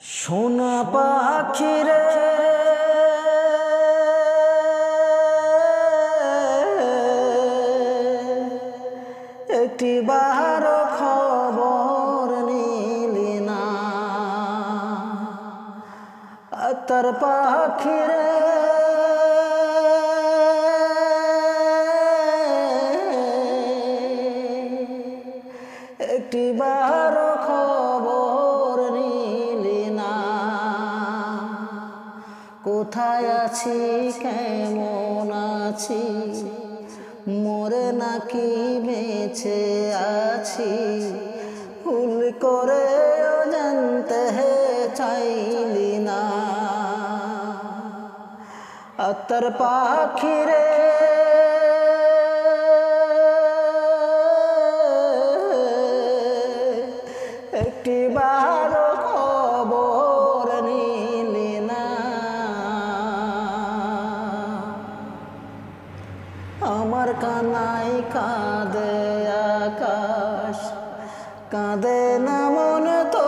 সোনা পাখিরে একটি বার খবর নিলি না। তার পাখিরে একটি বার খবর নিলি না। কোথায় আছি, কেমন আছি, মরে নাকি বেঁচে আছি, ভুল করে জানতে চাইলি না। আত্মার পাখিরে একটি বার খবর নিলি না। আমার কানাই কাঁদে আকাশ, কাঁদে না মন তো।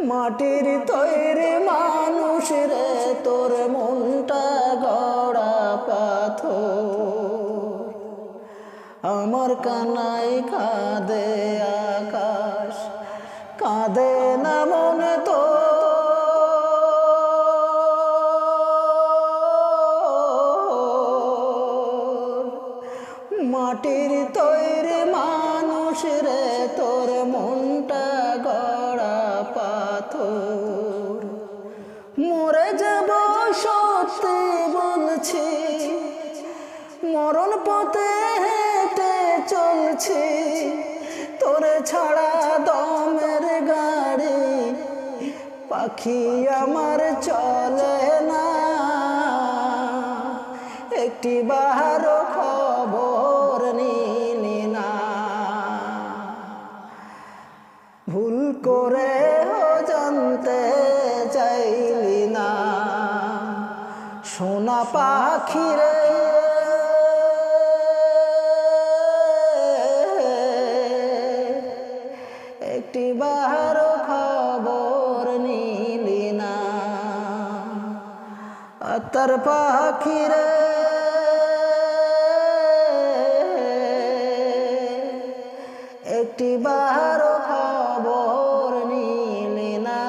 মাটির তৈরি মানুষ রে, তোর মনটা গড়া পাথর। আমার কানাই কাঁদে আকাশ, কাঁদে না মন তো। মাটির তৈরি মানুষ রে, তোর মনটা গড়া পাথর। মরে যাব সত্যি বলছি, মরণ পথে হেঁটে চলছি, তোরে ছাড়া দমের গাড়ি পাখি আমার চলে না। একটি বার খবর নিলি না। ভুল করে জানতে চাইলি না। সোনা পাখিরে একটি বার খবর নিলি না। তার পাখিরে একটি বার খবর নিলি না।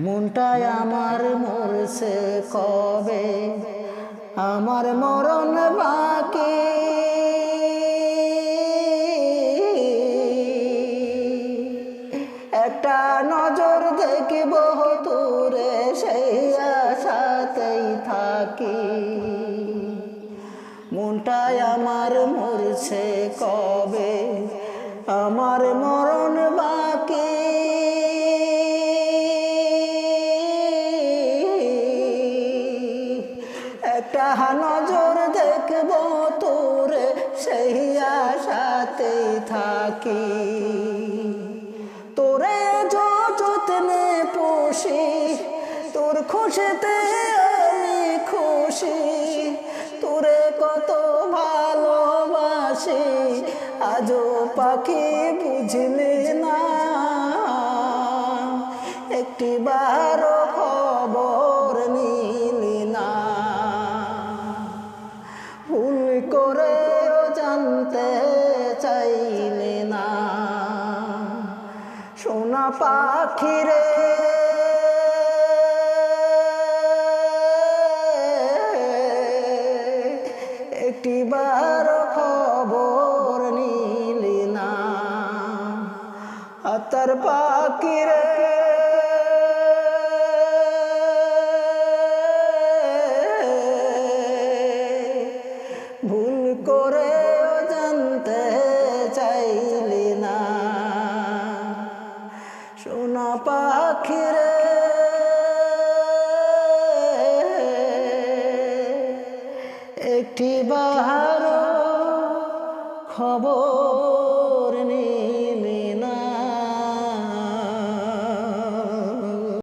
মনটাই আমার মরছে কবে, আমার মরণ বাকি। একটা নজর দেখব তোরে, সেই আশাতেই থাকি। মনটাই আমার মরছে কবে, আমার মরণ বাকি। একটা নজর দেখব তোরে, সেই আশাতেই থাকি। তোরে যতনে পুষি, তোর খুশিতে আমি খুশি। তোরে কত ভালোবাসি, আজও পাখি বুঝলি না। একটি বার খবর নিলি না। ভুল করে জানতে চাইলি না। সোনা পাখিরে একটি বার খবর নিলি না। তার পাখিরে ভুল করে জানতে চাইলি না। সোনা পাখিরে একটি বার খবর